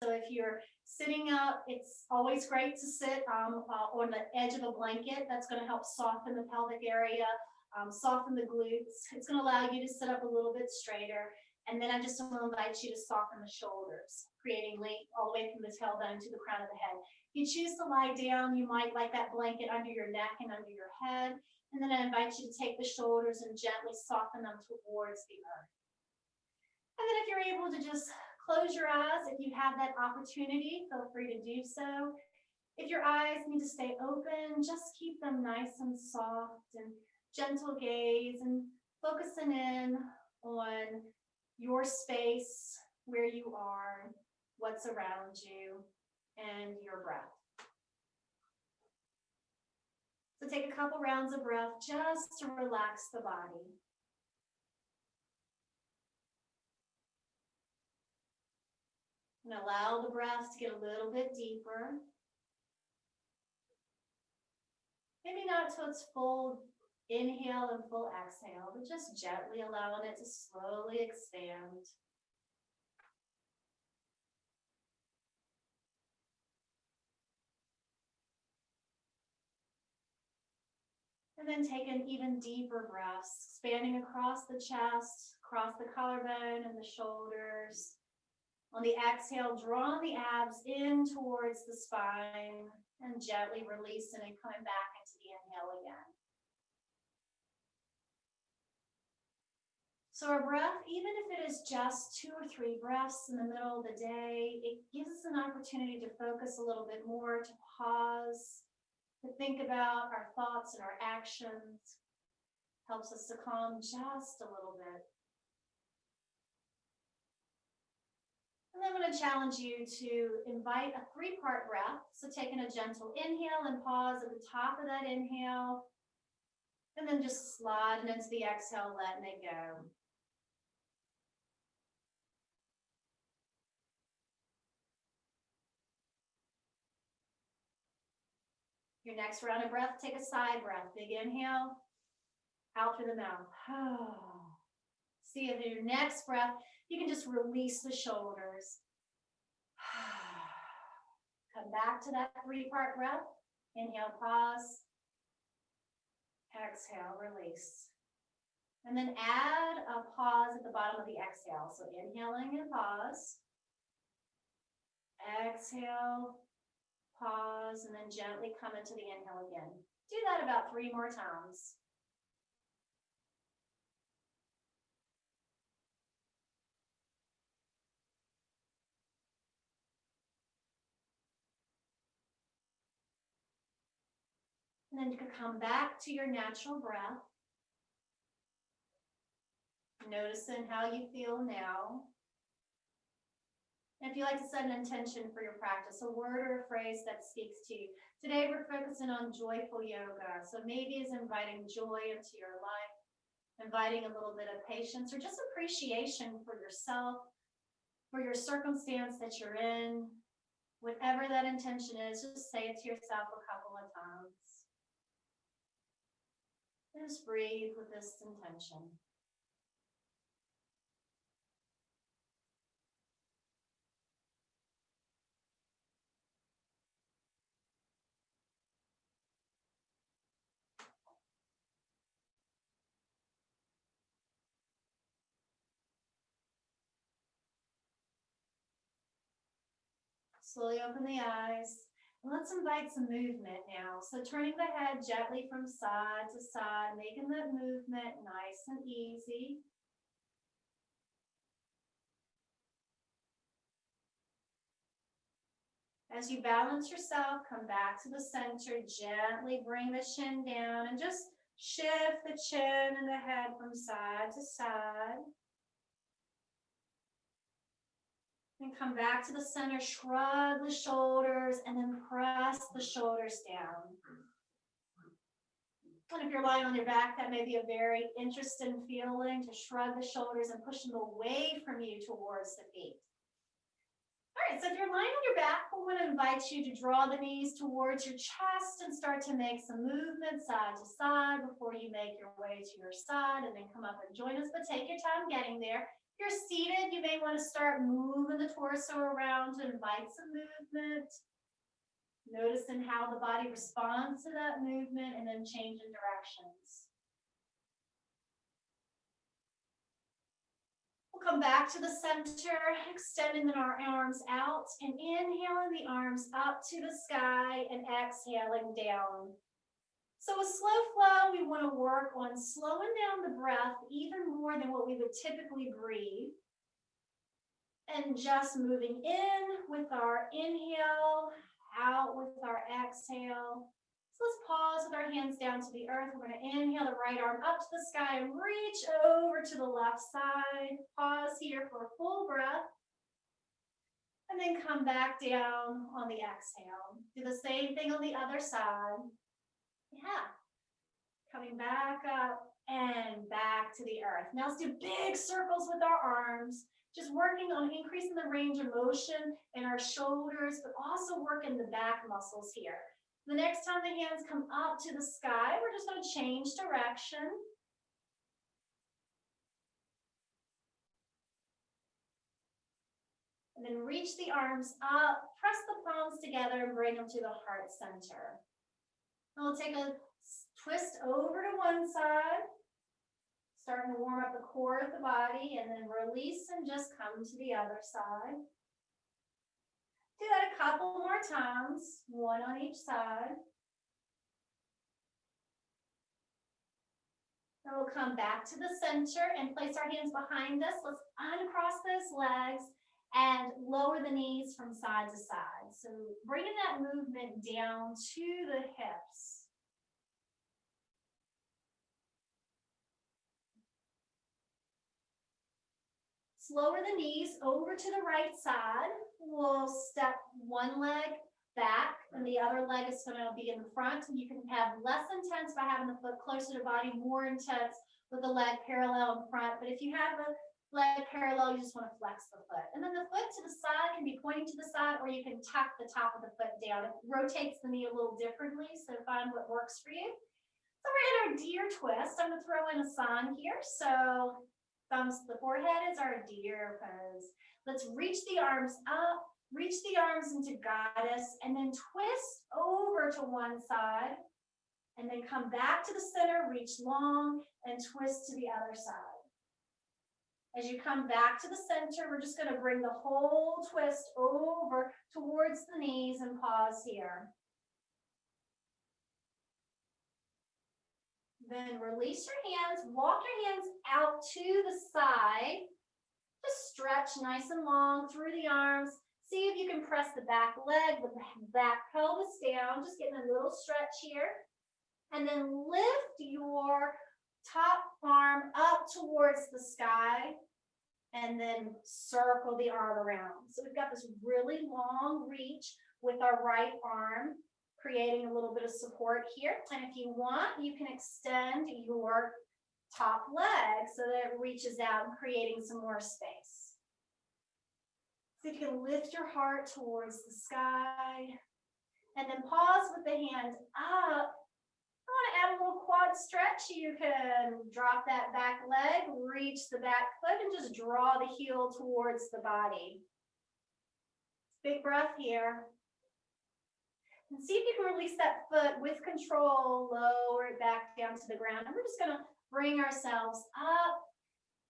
So if you're sitting up, it's always great to sit on the edge of a blanket. That's going to help soften the pelvic area, soften the glutes. It's going to allow you to sit up a little bit straighter. And then I just want to invite you to soften the shoulders, creating length all the way from the tailbone to the crown of the head. If you choose to lie down, you might like that blanket under your neck and under your head. And then I invite you to take the shoulders and gently soften them towards the earth. And then if you're able to just close your eyes, if you have that opportunity, feel free to do so. If your eyes need to stay open, just keep them nice and soft and gentle gaze and focusing in on your space, where you are, what's around you, and your breath. So take a couple rounds of breath just to relax the body. And allow the breath to get a little bit deeper. Maybe not to its full inhale and full exhale, but just gently allowing it to slowly expand. And then take an even deeper breaths, expanding across the chest, across the collarbone and the shoulders. On the exhale, draw the abs in towards the spine and gently releasing and coming back into the inhale again. So our breath, even if it is just 2 or 3 breaths in the middle of the day, it gives us an opportunity to focus a little bit more, to pause, to think about our thoughts and our actions. Helps us to calm just a little bit. And then I'm going to challenge you to invite a 3-part breath. So taking a gentle inhale and pause at the top of that inhale. And then just sliding into the exhale, letting it go. Your next round of breath, take a side breath. Big inhale, out through the mouth. See if in your next breath, you can just release the shoulders. Come back to that 3-part breath. Inhale, pause. Exhale, release. And then add a pause at the bottom of the exhale. So inhaling and pause. Exhale, pause, and then gently come into the inhale again. Do that about 3 more times. And then you can come back to your natural breath. Noticing how you feel now. And if you like to set an intention for your practice, a word or a phrase that speaks to you. Today we're focusing on joyful yoga. So maybe it's inviting joy into your life, inviting a little bit of patience or just appreciation for yourself, for your circumstance that you're in. Whatever that intention is, just say it to yourself a couple of times. Just breathe with this intention. Slowly open the eyes. And let's invite some movement now. So turning the head gently from side to side, making that movement nice and easy. As you balance yourself, come back to the center, gently bring the chin down and just shift the chin and the head from side to side. And come back to the center, shrug the shoulders, and then press the shoulders down. And if you're lying on your back, that may be a very interesting feeling, to shrug the shoulders and push them away from you towards the feet. All right, so if you're lying on your back, we want to invite you to draw the knees towards your chest and start to make some movement side to side before you make your way to your side, and then come up and join us, but take your time getting there. If you're seated, you may want to start moving the torso around to invite some movement. Noticing how the body responds to that movement and then changing directions. We'll come back to the center, extending our arms out and inhaling the arms up to the sky and exhaling down. So with slow flow, we want to work on slowing down the breath even more than what we would typically breathe. And just moving in with our inhale, out with our exhale. So let's pause with our hands down to the earth. We're going to inhale the right arm up to the sky and reach over to the left side. Pause here for a full breath. And then come back down on the exhale. Do the same thing on the other side. Yeah. Coming back up and back to the earth. Now let's do big circles with our arms. Just working on increasing the range of motion in our shoulders, but also working the back muscles here. The next time the hands come up to the sky, we're just going to change direction. And then reach the arms up, press the palms together and bring them to the heart center. And we'll take a twist over to one side. Starting to warm up the core of the body, and then release and just come to the other side. Do that a couple more times, one on each side. Then we'll come back to the center and place our hands behind us. Let's uncross those legs and lower the knees from side to side. So bringing that movement down to the hips. Lower the knees over to the right side. We'll step one leg back and the other leg is going to be in the front. And you can have less intense by having the foot closer to body, more intense with the leg parallel in front. But if you have a leg parallel, you just want to flex the foot. And then the foot to the side can be pointing to the side, or you can tuck the top of the foot down. It rotates the knee a little differently, so find what works for you. So we're in our deer twist. I'm going to throw in a sign here. So thumbs to the forehead is our deer pose. Let's reach the arms up, reach the arms into goddess, and then twist over to one side, and then come back to the center, reach long, and twist to the other side. As you come back to the center, we're just going to bring the whole twist over towards the knees and pause here. Then release your hands, walk your hands out to the side. Just stretch nice and long through the arms. See if you can press the back leg, the back pelvis down, just getting a little stretch here. And then lift your top arm up towards the sky and then circle the arm around. So we've got this really long reach with our right arm, creating a little bit of support here. And if you want, you can extend your top leg so that it reaches out and creating some more space. So you can lift your heart towards the sky and then pause with the hands up. I want to add a little quad stretch. You can drop that back leg, reach the back foot, and just draw the heel towards the body. Big breath here. And see if you can release that foot with control, lower it back down to the ground. And we're just going to bring ourselves up,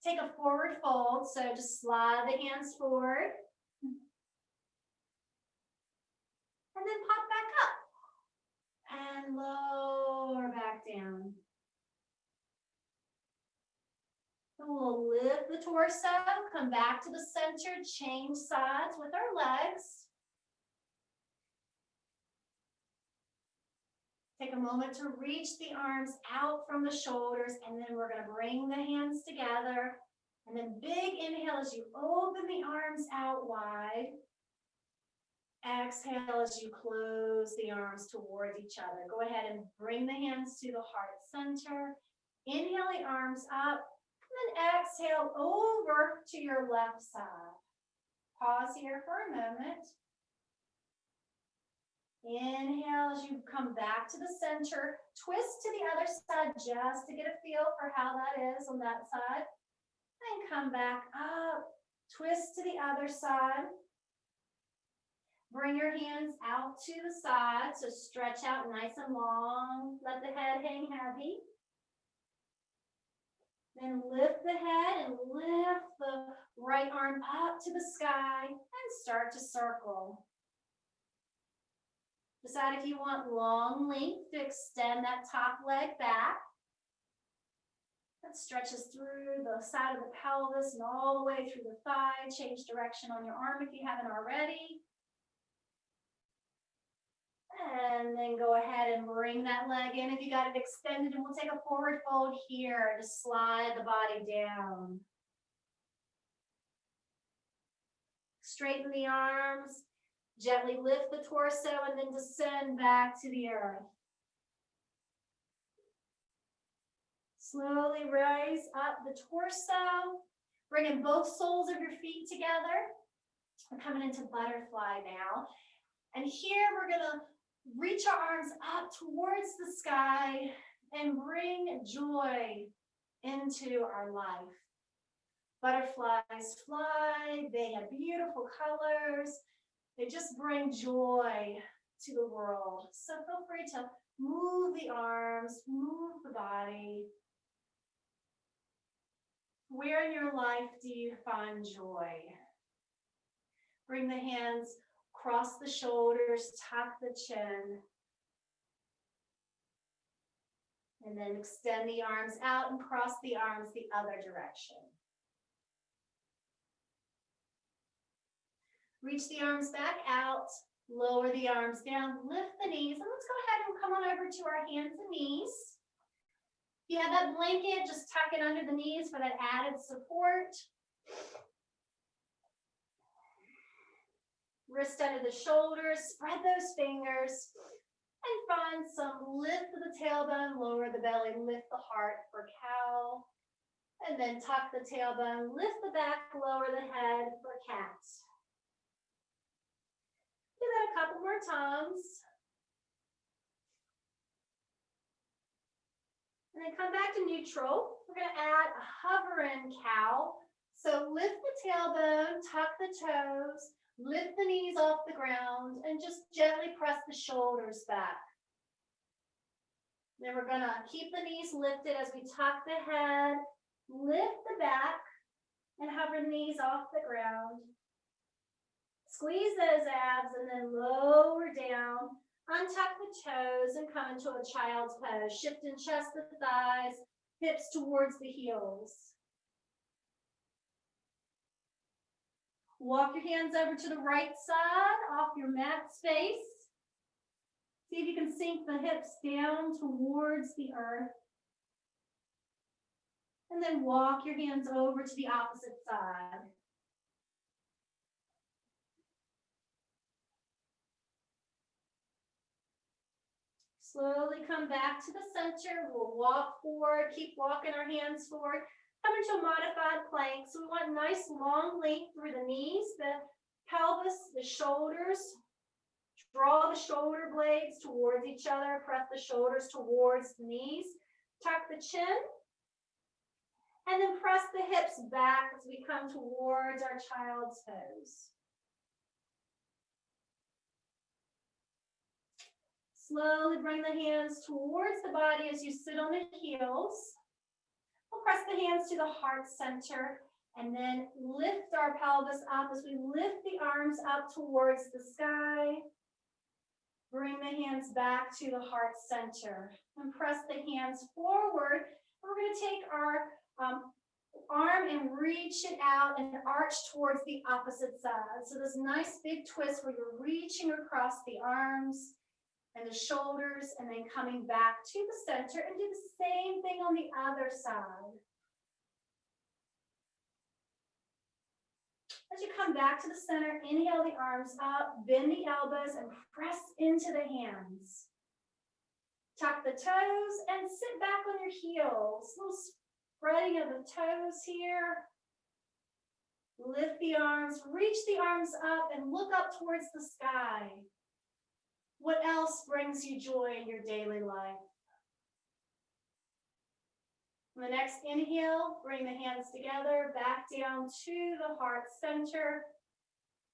take a forward fold. So just slide the hands forward. And then pop back up. And lower back down. So we'll lift the torso, come back to the center, change sides with our legs. Take a moment to reach the arms out from the shoulders, and then we're going to bring the hands together. And then big inhale as you open the arms out wide. Exhale as you close the arms towards each other. Go ahead and bring the hands to the heart center. Inhale the arms up, and then exhale over to your left side. Pause here for a moment. Inhale as you come back to the center. Twist to the other side just to get a feel for how that is on that side. And come back up. Twist to the other side. Bring your hands out to the side. So stretch out nice and long. Let the head hang heavy. Then lift the head and lift the right arm up to the sky and start to circle. Decide if you want long length to extend that top leg back. That stretches through the side of the pelvis and all the way through the thigh. Change direction on your arm if you haven't already. And then go ahead and bring that leg in if you got it extended, and we'll take a forward fold here to slide the body down. Straighten the arms, gently lift the torso, and then descend back to the earth. Slowly raise up the torso, bringing both soles of your feet together. We're coming into butterfly now. And here we're gonna reach our arms up towards the sky and bring joy into our life. Butterflies fly, they have beautiful colors. They just bring joy to the world. So feel free to move the arms, move the body. Where in your life do you find joy? Bring the hands across the shoulders, tuck the chin. And then extend the arms out and cross the arms the other direction. Reach the arms back out, lower the arms down, lift the knees, and let's go ahead and come on over to our hands and knees. If you have that blanket, just tuck it under the knees for that added support. Wrist under the shoulders, spread those fingers, and find some lift of the tailbone, lower the belly, lift the heart for cow. And then tuck the tailbone, lift the back, lower the head for cat. Do that a couple more times. And then come back to neutral. We're going to add a hovering cow. So lift the tailbone, tuck the toes, lift the knees off the ground, and just gently press the shoulders back. Then we're going to keep the knees lifted as we tuck the head, lift the back, and hover the knees off the ground. Squeeze those abs and then lower down. Untuck the toes and come into a child's pose. Shifting chest to thighs, hips towards the heels. Walk your hands over to the right side off your mat space. See if you can sink the hips down towards the earth. And then walk your hands over to the opposite side. Slowly come back to the center. We'll walk forward, keep walking our hands forward. Come into a modified plank. So we want nice long length through the knees, the pelvis, the shoulders. Draw the shoulder blades towards each other. Press the shoulders towards the knees. Tuck the chin. And then press the hips back as we come towards our child's pose. Slowly bring the hands towards the body as you sit on the heels. We'll press the hands to the heart center and then lift our pelvis up as we lift the arms up towards the sky. Bring the hands back to the heart center and press the hands forward. We're going to take our arm and reach it out and arch towards the opposite side. So this nice big twist where you're reaching across the arms and the shoulders, and then coming back to the center and do the same thing on the other side. As you come back to the center, inhale the arms up, bend the elbows, and press into the hands. Tuck the toes and sit back on your heels. A little spreading of the toes here. Lift the arms, reach the arms up and look up towards the sky. What else brings you joy in your daily life? On the next inhale, bring the hands together, back down to the heart center.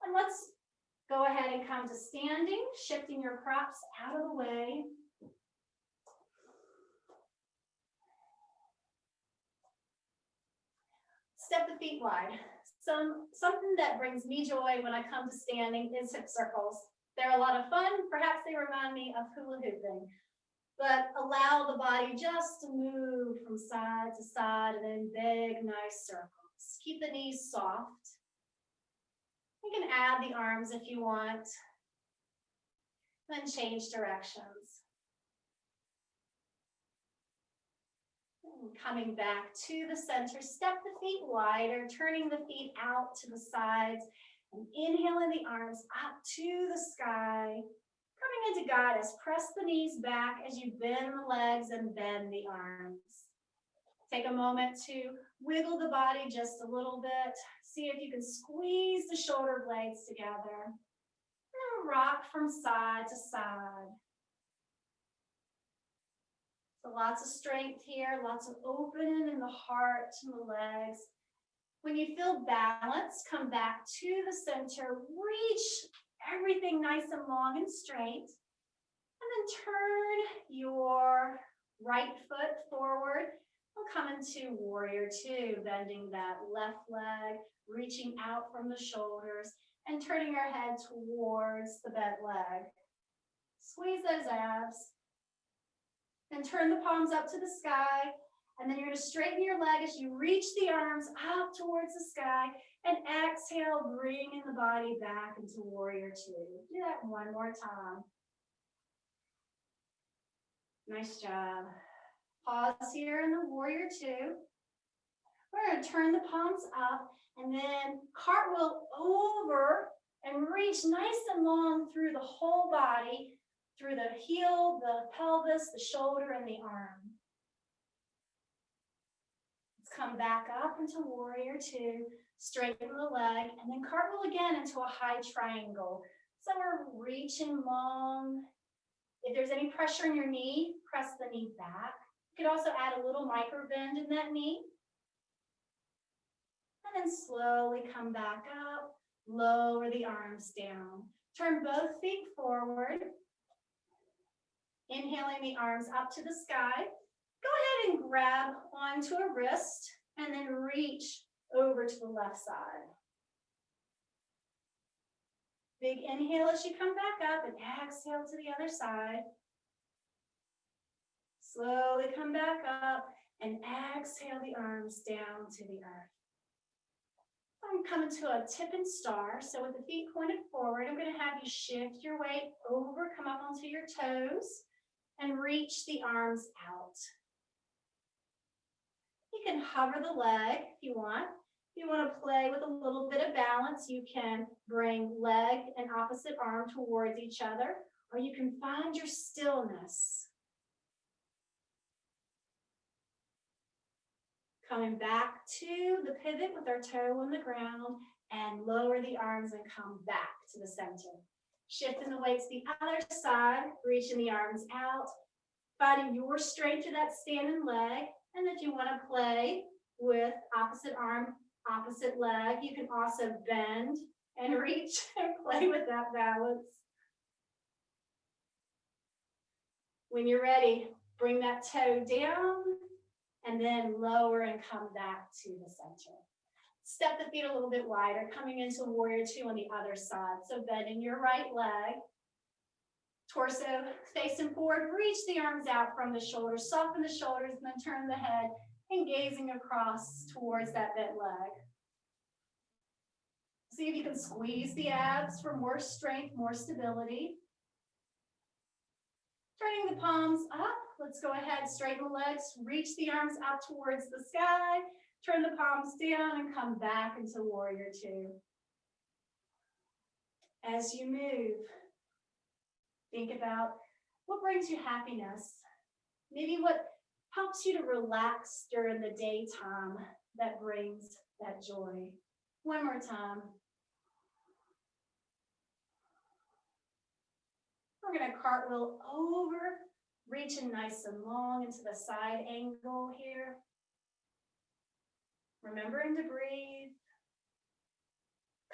And let's go ahead and come to standing, shifting your props out of the way. Step the feet wide. Something that brings me joy when I come to standing is hip circles. They're a lot of fun. Perhaps they remind me of hula hooping. But allow the body just to move from side to side and in big, nice circles. Keep the knees soft. You can add the arms if you want. Then change directions. And coming back to the center, step the feet wider, turning the feet out to the sides, and inhaling the arms up to the sky. Coming into goddess, press the knees back as you bend the legs and bend the arms. Take a moment to wiggle the body just a little bit. See if you can squeeze the shoulder blades together. And rock from side to side. So lots of strength here, lots of opening in the heart and the legs. When you feel balanced, come back to the center, reach everything nice and long and straight, and then turn your right foot forward. We'll come into warrior two, bending that left leg, reaching out from the shoulders, and turning our head towards the bent leg. Squeeze those abs, and turn the palms up to the sky. And then you're going to straighten your leg as you reach the arms up towards the sky. And exhale, bringing the body back into warrior two. Do that one more time. Nice job. Pause here in the warrior two. We're going to turn the palms up and then cartwheel over and reach nice and long through the whole body, through the heel, the pelvis, the shoulder, and the arm. Come back up into warrior two, straighten the leg, and then cartwheel again into a high triangle. So we're reaching long. If there's any pressure in your knee, press the knee back. You could also add a little micro bend in that knee. And then slowly come back up, lower the arms down. Turn both feet forward. Inhaling the arms up to the sky. Go ahead and grab onto a wrist and then reach over to the left side. Big inhale as you come back up and exhale to the other side. Slowly come back up and exhale the arms down to the earth. I'm coming to a tip and star. So with the feet pointed forward, I'm going to have you shift your weight over, come up onto your toes, and reach the arms out. You can hover the leg if you want. If you want to play with a little bit of balance, you can bring leg and opposite arm towards each other, or you can find your stillness. Coming back to the pivot with our toe on the ground and lower the arms and come back to the center. Shifting the weight to the other side, reaching the arms out, finding your strength to that standing leg. And if you want to play with opposite arm, opposite leg, you can also bend and reach and play with that balance. When you're ready, bring that toe down and then lower and come back to the center. Step the feet a little bit wider, coming into warrior two on the other side. So bending your right leg, torso facing forward, reach the arms out from the shoulders, soften the shoulders, and then turn the head and gazing across towards that bent leg. See if you can squeeze the abs for more strength, more stability. Turning the palms up, let's go ahead, straighten the legs, reach the arms out towards the sky, turn the palms down and come back into warrior two. As you move, think about what brings you happiness. Maybe what helps you to relax during the daytime that brings that joy. One more time. We're gonna cartwheel over, reaching nice and long into the side angle here. Remembering to breathe.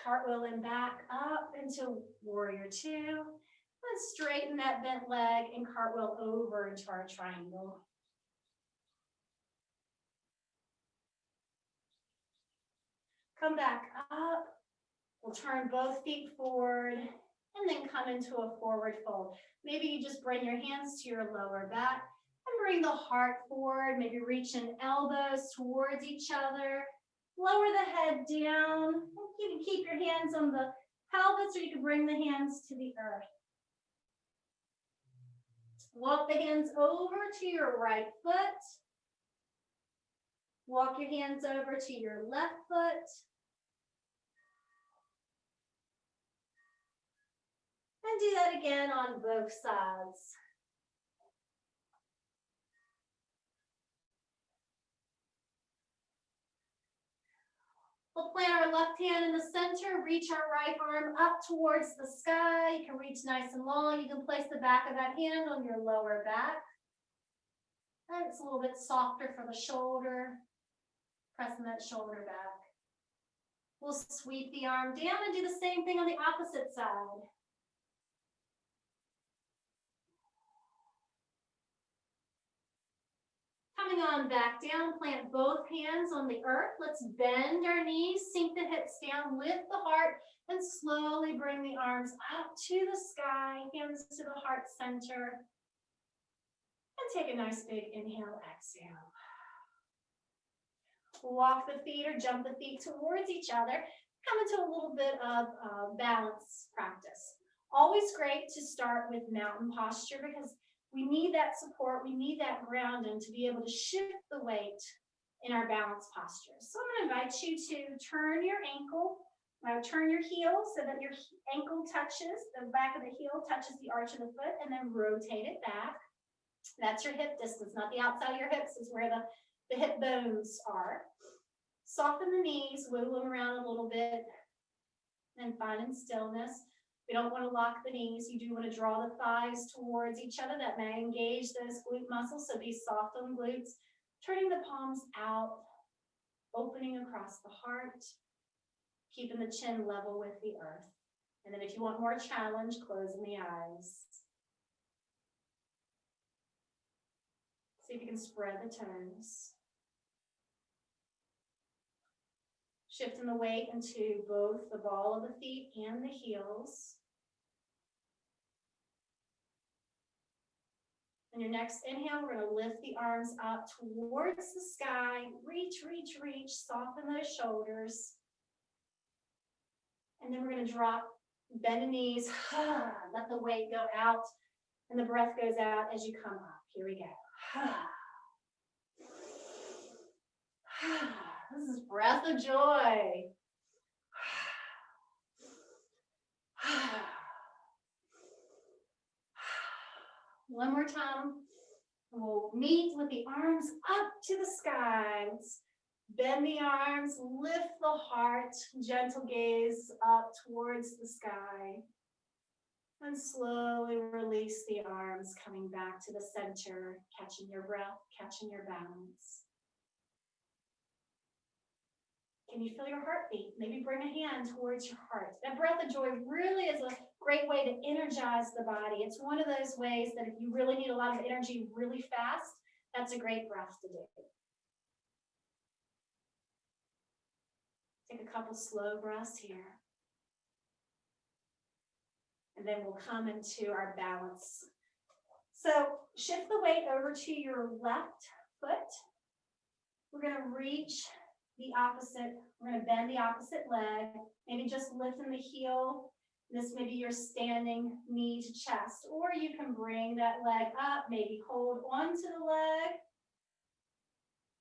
Cartwheeling back up into warrior two. Let's straighten that bent leg and cartwheel over into our triangle. Come back up. We'll turn both feet forward and then come into a forward fold. Maybe you just bring your hands to your lower back and bring the heart forward, maybe reaching elbows towards each other. Lower the head down. You can keep your hands on the pelvis or you can bring the hands to the earth. Walk the hands over to your right foot. Walk your hands over to your left foot. And do that again on both sides. We'll plant our left hand in the center, reach our right arm up towards the sky. You can reach nice and long. You can place the back of that hand on your lower back. And it's a little bit softer for the shoulder. Pressing that shoulder back. We'll sweep the arm down and do the same thing on the opposite side. Coming on back down, plant both hands on the earth. Let's bend our knees, sink the hips down, lift the heart, and slowly bring the arms up to the sky, hands to the heart center. And take a nice big inhale, exhale. Walk the feet or jump the feet towards each other. Come into a little bit of balance practice. Always great to start with mountain posture because we need that support, we need that grounding to be able to shift the weight in our balance posture. So I'm gonna invite you to turn your ankle, turn your heel so that your ankle touches, the back of the heel touches the arch of the foot, and then rotate it back. That's your hip distance, not the outside of your hips, is where the hip bones are. Soften the knees, wiggle them around a little bit, and find stillness. We don't want to lock the knees. You do want to draw the thighs towards each other. That may engage those glute muscles, so be soft on glutes. Turning the palms out, opening across the heart, keeping the chin level with the earth. And then if you want more challenge, closing the eyes. See if you can spread the toes. Shifting the weight into both the ball of the feet and the heels. On your next inhale, we're going to lift the arms up towards the sky. Reach, reach, reach. Soften those shoulders. And then we're going to drop, bend the knees. Let the weight go out. And the breath goes out as you come up. Here we go. This is breath of joy. One more time. We'll meet with the arms up to the sky. Let's bend the arms, lift the heart, gentle gaze up towards the sky. And slowly release the arms, coming back to the center, catching your breath, catching your balance. Can you feel your heartbeat? Maybe bring a hand towards your heart. That breath of joy really is a great way to energize the body. It's one of those ways that if you really need a lot of energy really fast, that's a great breath to do. Take a couple slow breaths here. And then we'll come into our balance. So shift the weight over to your left foot. We're going to reach the opposite, we're going to bend the opposite leg, maybe just lifting the heel. This may be your standing knee to chest, or you can bring that leg up, maybe hold onto the leg,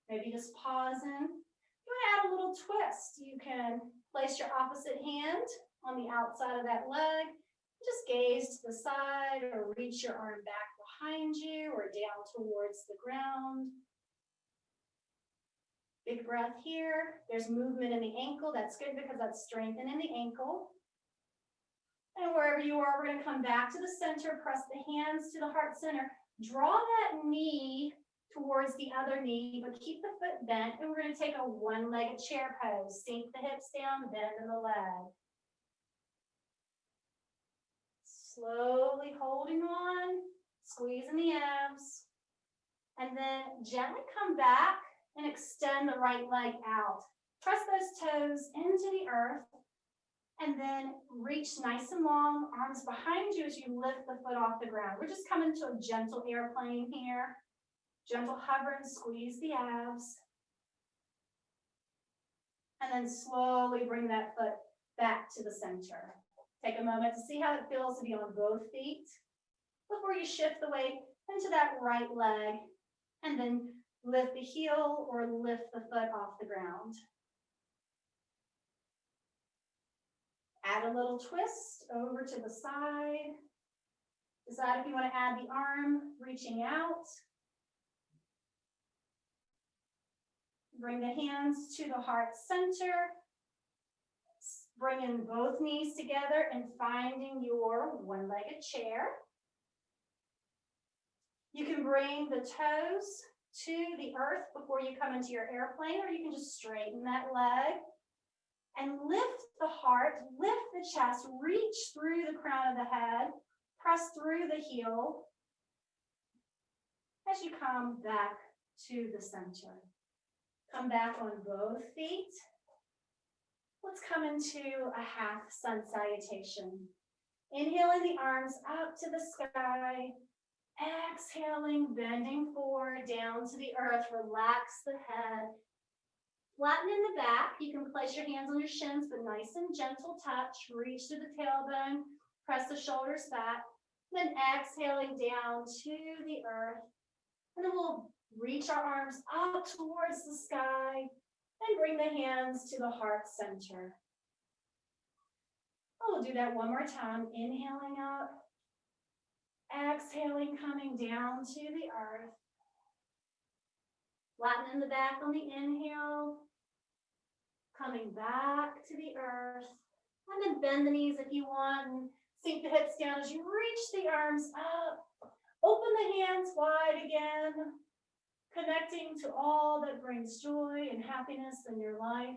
maybe just pausing. You want to add a little twist. You can place your opposite hand on the outside of that leg, just gaze to the side or reach your arm back behind you or down towards the ground. Big breath here. There's movement in the ankle. That's good because that's strengthening the ankle. And wherever you are, we're going to come back to the center, press the hands to the heart center. Draw that knee towards the other knee, but keep the foot bent. And we're going to take a one-legged chair pose. Sink the hips down, bend in the leg. Slowly holding on, squeezing the abs. And then gently come back and extend the right leg out. Press those toes into the earth. And then reach nice and long, arms behind you as you lift the foot off the ground. We're just coming to a gentle airplane here. Gentle hover and squeeze the abs. And then slowly bring that foot back to the center. Take a moment to see how it feels to be on both feet before you shift the weight into that right leg. And then lift the heel or lift the foot off the ground. Add a little twist over to the side. Decide if you want to add the arm reaching out. Bring the hands to the heart center. Bringing both knees together and finding your one-legged chair. You can bring the toes to the earth before you come into your airplane, or you can just straighten that leg. And lift the heart, lift the chest, reach through the crown of the head, press through the heel as you come back to the center. Come back on both feet. Let's come into a half sun salutation. Inhaling the arms up to the sky. Exhaling, bending forward down to the earth. Relax the head. Flatten in the back. You can place your hands on your shins, but nice and gentle touch. Reach to the tailbone. Press the shoulders back. Then exhaling down to the earth. And then we'll reach our arms up towards the sky and bring the hands to the heart center. We'll do that one more time. Inhaling up. Exhaling, coming down to the earth. Flatten in the back on the inhale. Coming back to the earth. And then bend the knees if you want. And sink the hips down as you reach the arms up. Open the hands wide again. Connecting to all that brings joy and happiness in your life.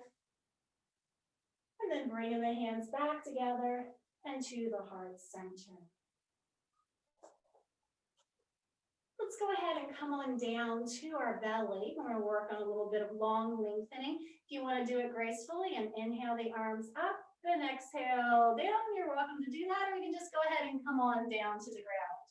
And then bringing the hands back together and to the heart center. Let's go ahead and come on down to our belly. We're going to work on a little bit of long lengthening. If you want to do it gracefully and inhale the arms up, then exhale down. You're welcome to do that, or you can just go ahead and come on down to the ground.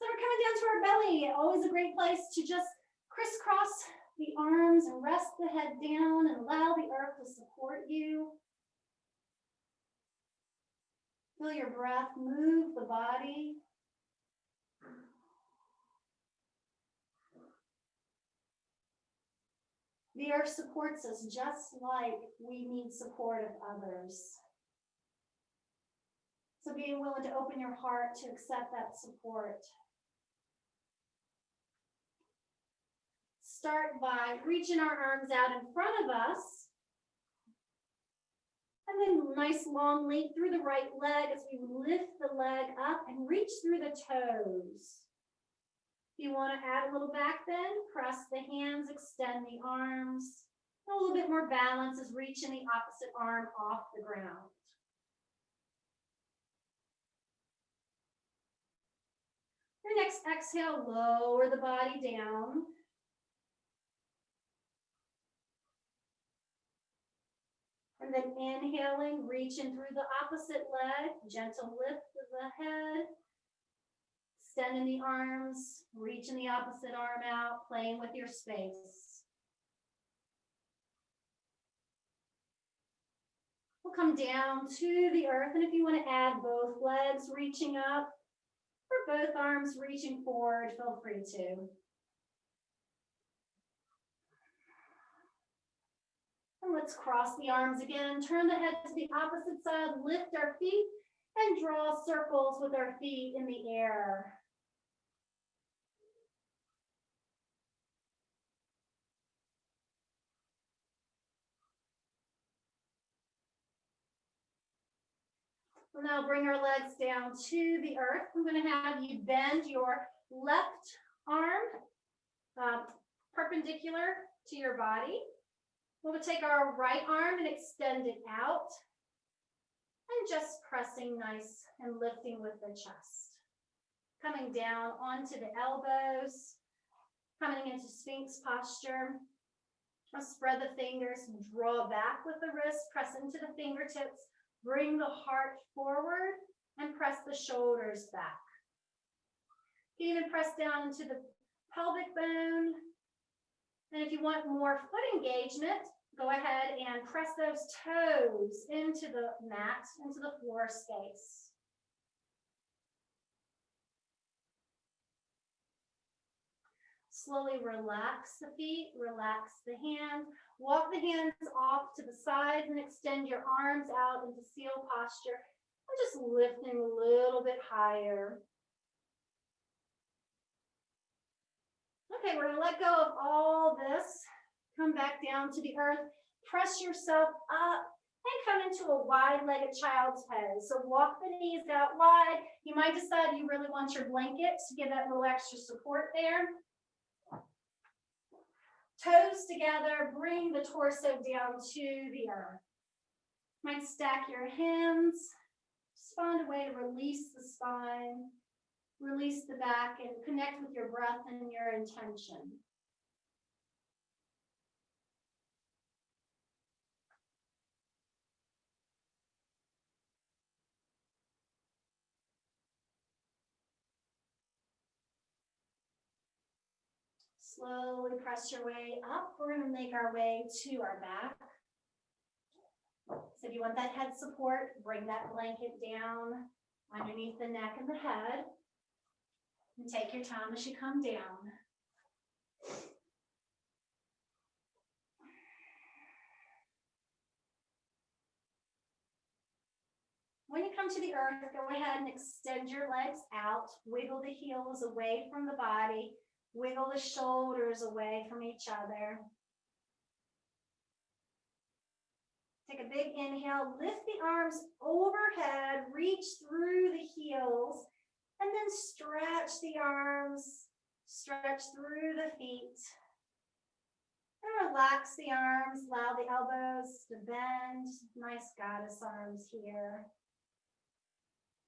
So we're coming down to our belly. Always a great place to just crisscross the arms and rest the head down and allow the earth to support you. Feel your breath move the body. The earth supports us just like we need support of others. So being willing to open your heart to accept that support. Start by reaching our arms out in front of us. And then nice long length through the right leg as we lift the leg up and reach through the toes. If you want to add a little back bend, press the hands, extend the arms. A little bit more balance as reaching the opposite arm off the ground. Your next exhale, lower the body down. And then inhaling, reaching through the opposite leg, gentle lift of the head, extending the arms, reaching the opposite arm out, playing with your space. We'll come down to the earth, and if you want to add both legs reaching up, or both arms reaching forward, feel free to. And let's cross the arms again, turn the head to the opposite side, lift our feet, and draw circles with our feet in the air. We'll now bring our legs down to the earth. I'm going to have you bend your left arm perpendicular to your body. We'll take our right arm and extend it out and just pressing nice and lifting with the chest. Coming down onto the elbows, coming into Sphinx posture. I'll spread the fingers, draw back with the wrist, press into the fingertips, bring the heart forward and press the shoulders back. You can even press down into the pelvic bone. And if you want more foot engagement, go ahead and press those toes into the mat, into the floor space. Slowly relax the feet, relax the hands. Walk the hands off to the sides and extend your arms out into seal posture. And just lifting a little bit higher. Okay, we're gonna let go of all this. Come back down to the earth. Press yourself up and come into a wide-legged child's pose. So walk the knees out wide. You might decide you really want your blanket to give that little extra support there. Toes together, bring the torso down to the earth. Might stack your hands. Just find a way to release the spine, release the back, and connect with your breath and your intention. Slowly press your way up. We're going to make our way to our back. So if you want that head support, bring that blanket down underneath the neck and the head. And take your time as you come down. When you come to the earth, go ahead and extend your legs out. Wiggle the heels away from the body. Wiggle the shoulders away from each other. Take a big inhale, lift the arms overhead, reach through the heels, and then stretch the arms, stretch through the feet. And relax the arms, allow the elbows to bend. Nice goddess arms here.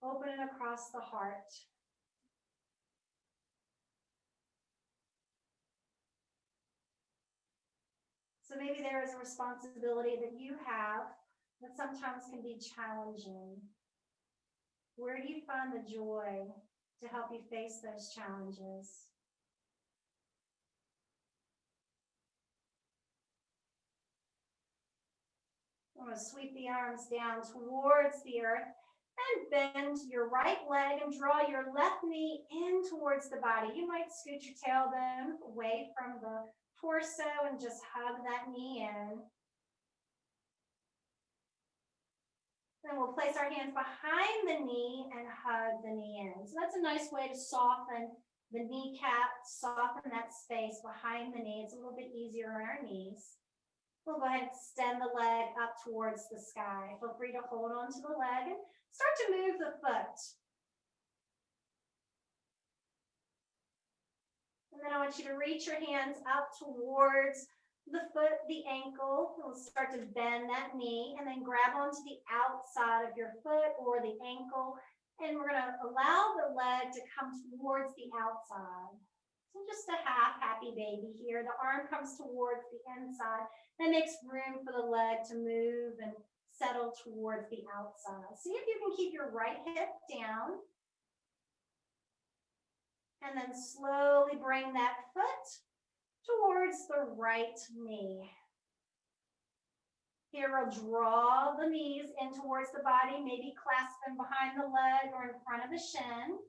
Open it across the heart. So maybe there is a responsibility that you have that sometimes can be challenging. Where do you find the joy to help you face those challenges? I'm going to sweep the arms down towards the earth and bend your right leg and draw your left knee in towards the body. You might scoot your tailbone away from the torso and just hug that knee in. Then we'll place our hands behind the knee and hug the knee in. So that's a nice way to soften the kneecap, soften that space behind the knee. It's a little bit easier on our knees. We'll go ahead and extend the leg up towards the sky. Feel free to hold on to the leg and start to move the foot. And then I want you to reach your hands up towards the foot, the ankle. We'll start to bend that knee and then grab onto the outside of your foot or the ankle. And we're going to allow the leg to come towards the outside. So just a half happy baby here. The arm comes towards the inside. That makes room for the leg to move and settle towards the outside. See if you can keep your right hip down. And then slowly bring that foot towards the right knee. Here we'll draw the knees in towards the body, maybe clasp them behind the leg or in front of the shin.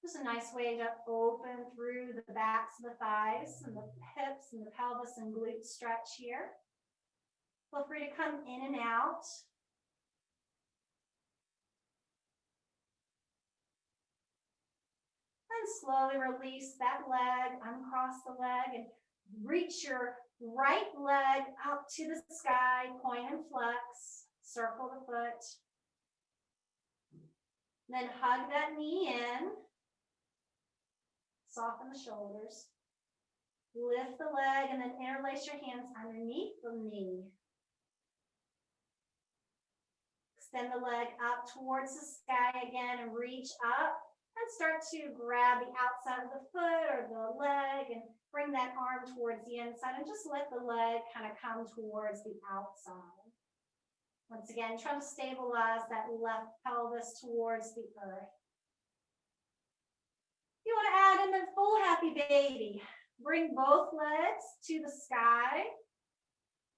Just a nice way to open through the backs of the thighs and the hips and the pelvis and glute stretch here. Feel free to come in and out. And slowly release that leg, uncross the leg, and reach your right leg up to the sky, point and flex, circle the foot. Then hug that knee in. Soften the shoulders. Lift the leg and then interlace your hands underneath the knee. Extend the leg up towards the sky again and reach up and start to grab the outside of the foot or the leg and bring that arm towards the inside and just let the leg kind of come towards the outside. Once again, try to stabilize that left pelvis towards the earth. You want to add in the full happy baby. Bring both legs to the sky.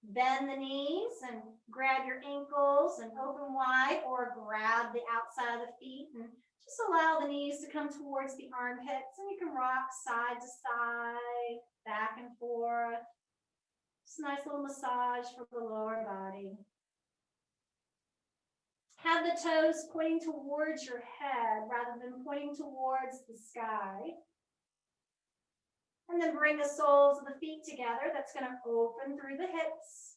Bend the knees and grab your ankles and open wide, or grab the outside of the feet and just allow the knees to come towards the armpits, and you can rock side to side, back and forth. Just a nice little massage for the lower body. Have the toes pointing towards your head rather than pointing towards the sky. And then bring the soles of the feet together. That's going to open through the hips.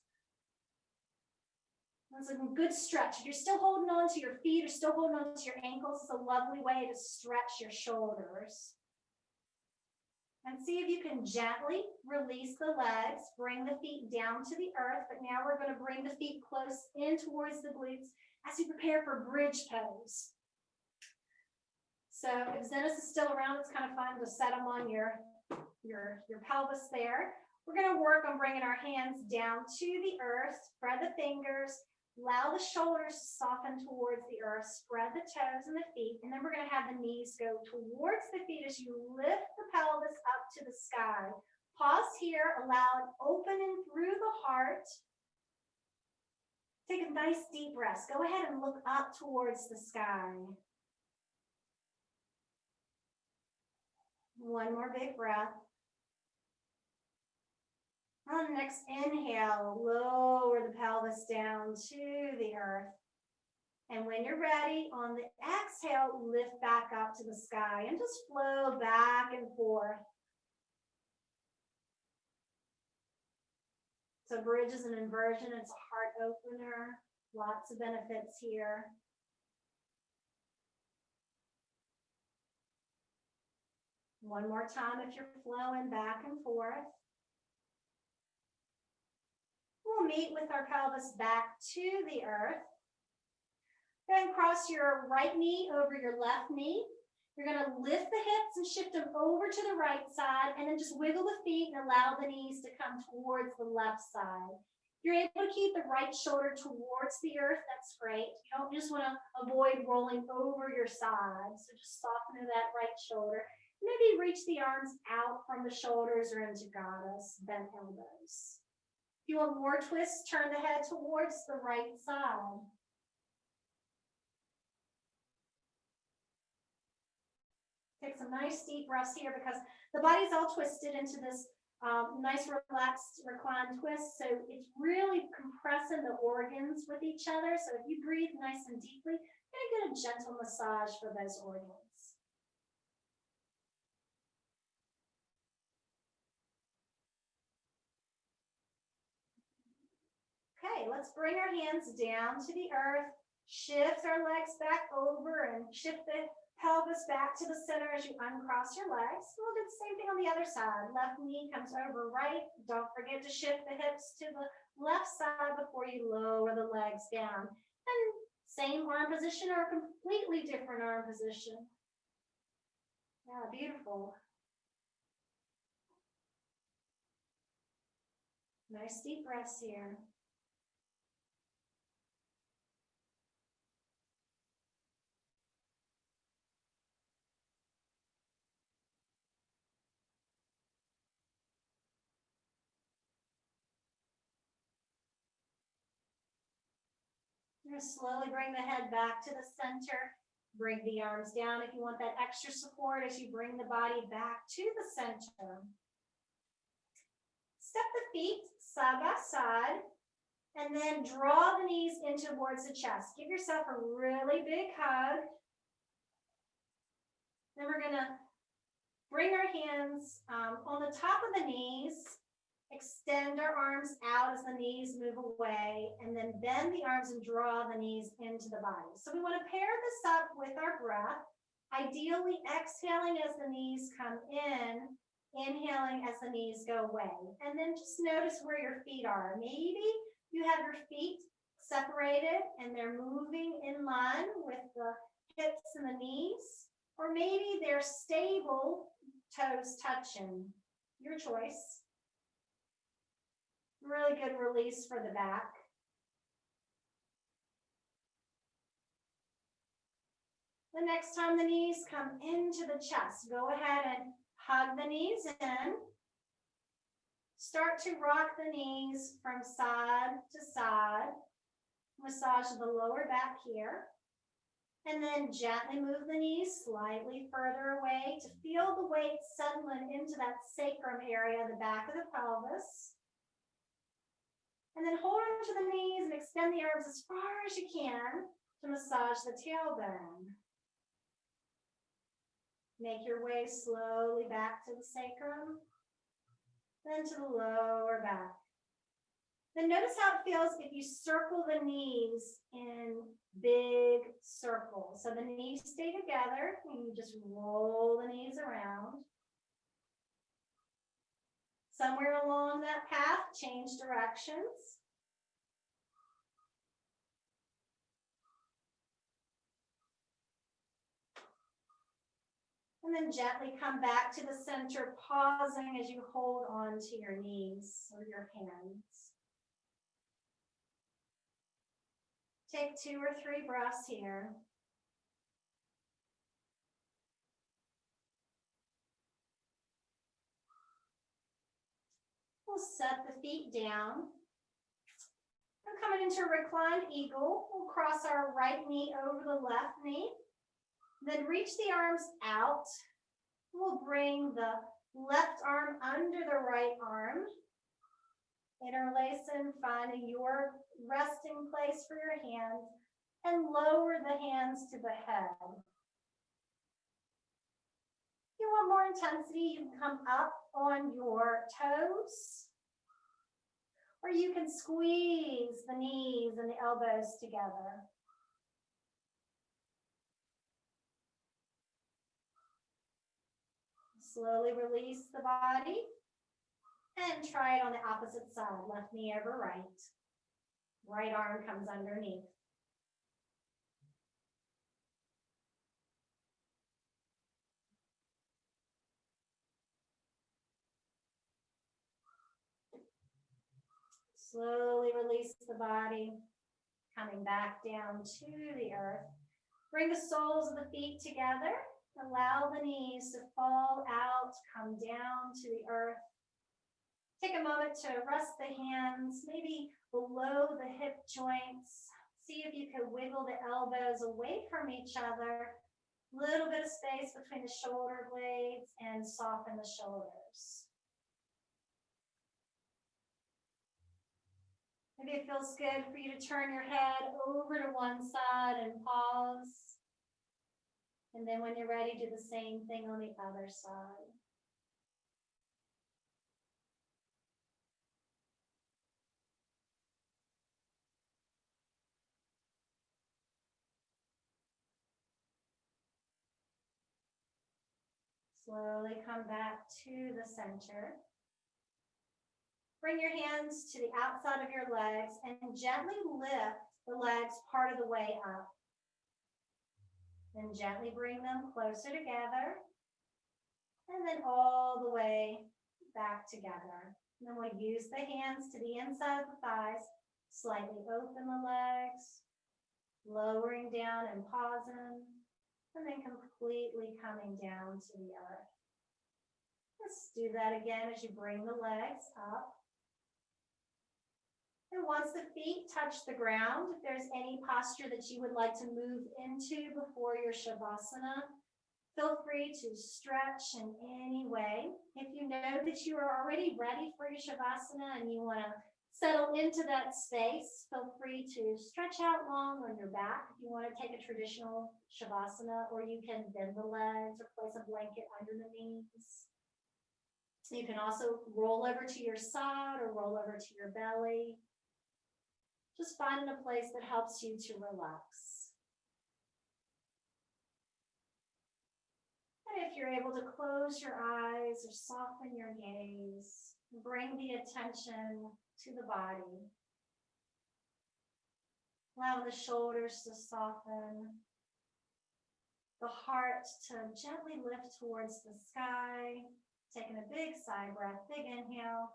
That's a good stretch. If you're still holding on to your feet or still holding on to your ankles, it's a lovely way to stretch your shoulders. And see if you can gently release the legs, bring the feet down to the earth, but now we're going to bring the feet close in towards the glutes as you prepare for bridge pose. So if Zenas is still around, it's kind of fun to set them on your pelvis there. We're going to work on bringing our hands down to the earth, spread the fingers, allow the shoulders to soften towards the earth, spread the toes and the feet, and then we're going to have the knees go towards the feet as you lift the pelvis up to the sky. Pause here, allow it opening through the heart. Take a nice deep breath. Go ahead and look up towards the sky. One more big breath. On the next inhale, lower the pelvis down to the earth. And when you're ready, on the exhale, lift back up to the sky and just flow back and forth. So bridge is an inversion, it's a heart opener, lots of benefits here. One more time if you're flowing back and forth. We'll meet with our pelvis back to the earth. Then cross your right knee over your left knee. You're going to lift the hips and shift them over to the right side, and then just wiggle the feet and allow the knees to come towards the left side. If you're able to keep the right shoulder towards the earth, that's great. You don't just want to avoid rolling over your side, so just soften that right shoulder. Maybe reach the arms out from the shoulders or into goddess, bent elbows. If you want more twists, turn the head towards the right side. Take some nice deep breaths here because the body's all twisted into this nice relaxed reclined twist. So it's really compressing the organs with each other. So if you breathe nice and deeply, you're going to get a gentle massage for those organs. Okay, let's bring our hands down to the earth, shift our legs back over and shift the pelvis back to the center as you uncross your legs. We'll do the same thing on the other side. Left knee comes over right. Don't forget to shift the hips to the left side before you lower the legs down. And same arm position or a completely different arm position. Yeah, beautiful. Nice deep breaths here. You're going to slowly bring the head back to the center. Bring the arms down if you want that extra support as you bring the body back to the center. Step the feet side by side and then draw the knees in towards the chest. Give yourself a really big hug. Then we're going to bring our hands on the top of the knees Extend our arms out as the knees move away, and then bend the arms and draw the knees into the body. So we want to pair this up with our breath, ideally exhaling as the knees come in, inhaling as the knees go away. And then just notice where your feet are. Maybe you have your feet separated and they're moving in line with the hips and the knees, or maybe they're stable, toes touching. Your choice. Really good release for the back. The next time the knees come into the chest, go ahead and hug the knees in. Start to rock the knees from side to side. Massage the lower back here. And then gently move the knees slightly further away to feel the weight settling into that sacrum area, the back of the pelvis. And then hold onto the knees and extend the arms as far as you can to massage the tailbone. Make your way slowly back to the sacrum, then to the lower back. Then notice how it feels if you circle the knees in big circles. So the knees stay together and you just roll the knees around. Somewhere along that path, change directions. And then gently come back to the center, pausing as you hold on to your knees or your hands. Take 2 or 3 breaths here. We'll set the feet down. We're coming into a reclined eagle. We'll cross our right knee over the left knee. Then reach the arms out. We'll bring the left arm under the right arm. Interlacing, finding your resting place for your hands, and lower the hands to the head. If you want more intensity, you can come up on your toes, or you can squeeze the knees and the elbows together. Slowly release the body and try it on the opposite side. Left knee over right. Right arm comes underneath. Slowly release the body, coming back down to the earth. Bring the soles of the feet together. Allow the knees to fall out, come down to the earth. Take a moment to rest the hands, maybe below the hip joints. See if you can wiggle the elbows away from each other. Little bit of space between the shoulder blades and soften the shoulders. Maybe it feels good for you to turn your head over to one side and pause. And then when you're ready, do the same thing on the other side. Slowly come back to the center. Bring your hands to the outside of your legs and gently lift the legs part of the way up. Then gently bring them closer together. And then all the way back together. And then we'll use the hands to the inside of the thighs. Slightly open the legs. Lowering down and pausing. And then completely coming down to the earth. Let's do that again as you bring the legs up. And once the feet touch the ground, if there's any posture that you would like to move into before your Shavasana, feel free to stretch in any way. If you know that you are already ready for your Shavasana and you want to settle into that space, feel free to stretch out long on your back if you want to take a traditional Shavasana, or you can bend the legs or place a blanket under the knees. You can also roll over to your side or roll over to your belly. Just finding a place that helps you to relax. And if you're able to close your eyes or soften your gaze, bring the attention to the body. Allow the shoulders to soften, the heart to gently lift towards the sky. Taking a big sigh breath, big inhale.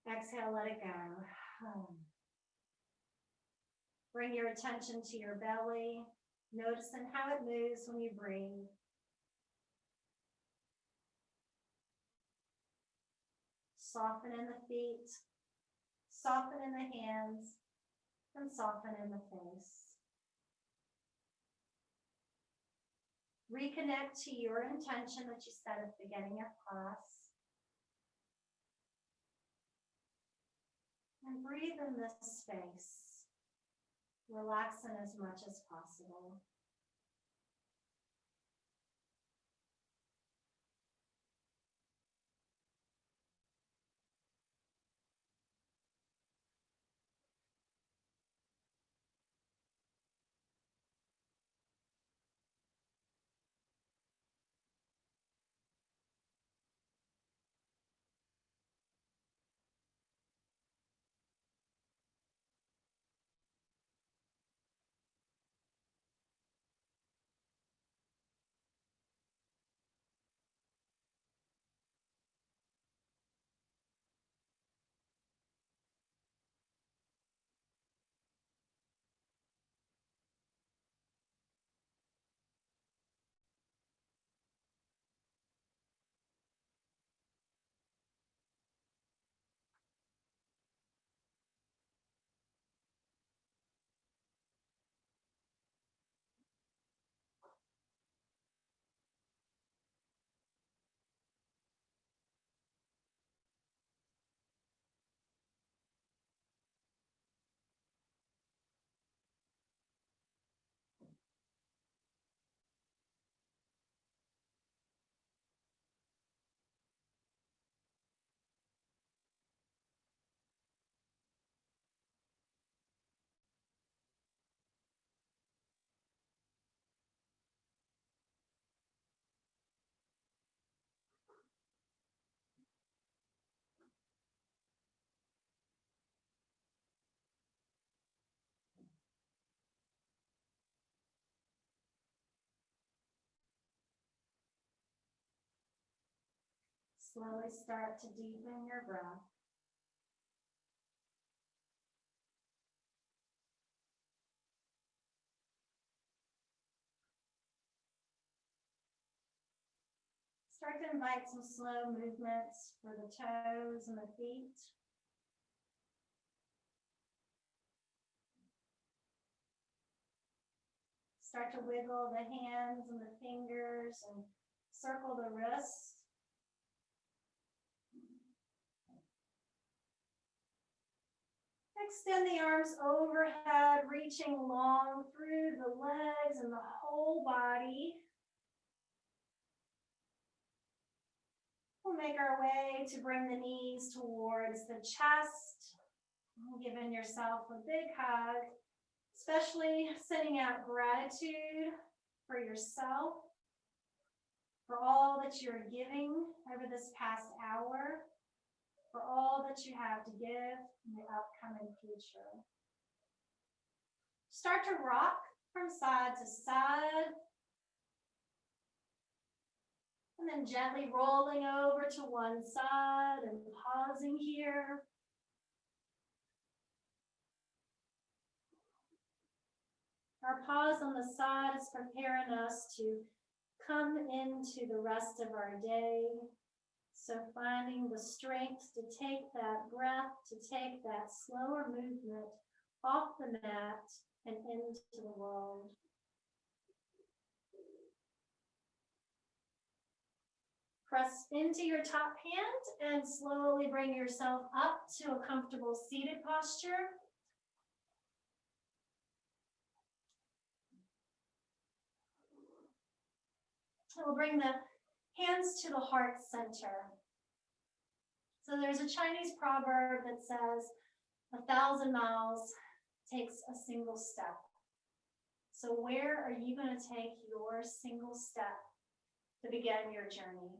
Exhale, let it go. Bring your attention to your belly, noticing how it moves when you breathe. Soften in the feet, soften in the hands, and soften in the face. Reconnect to your intention that you set at the beginning of class. And breathe in this space, relaxing as much as possible. Slowly start to deepen your breath. Start to invite some slow movements for the toes and the feet. Start to wiggle the hands and the fingers and circle the wrists. Extend the arms overhead, reaching long through the legs and the whole body. We'll make our way to bring the knees towards the chest, giving yourself a big hug, especially sending out gratitude for yourself, for all that you're giving over this past hour, for all that you have to give in the upcoming future. Start to rock from side to side, and then gently rolling over to one side and pausing here. Our pause on the side is preparing us to come into the rest of our day. So finding the strength to take that breath, to take that slower movement off the mat and into the world. Press into your top hand and slowly bring yourself up to a comfortable seated posture. We'll bring the hands to the heart center. So there's a Chinese proverb that says, 1,000 miles takes a single step. So where are you going to take your single step to begin your journey?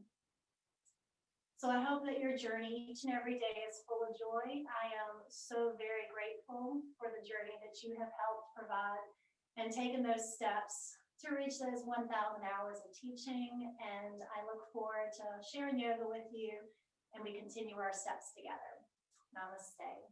So I hope that your journey each and every day is full of joy. I am so very grateful for the journey that you have helped provide and taken those steps to reach those 1,000 hours of teaching. And I look forward to sharing yoga with you and we continue our steps together. Namaste.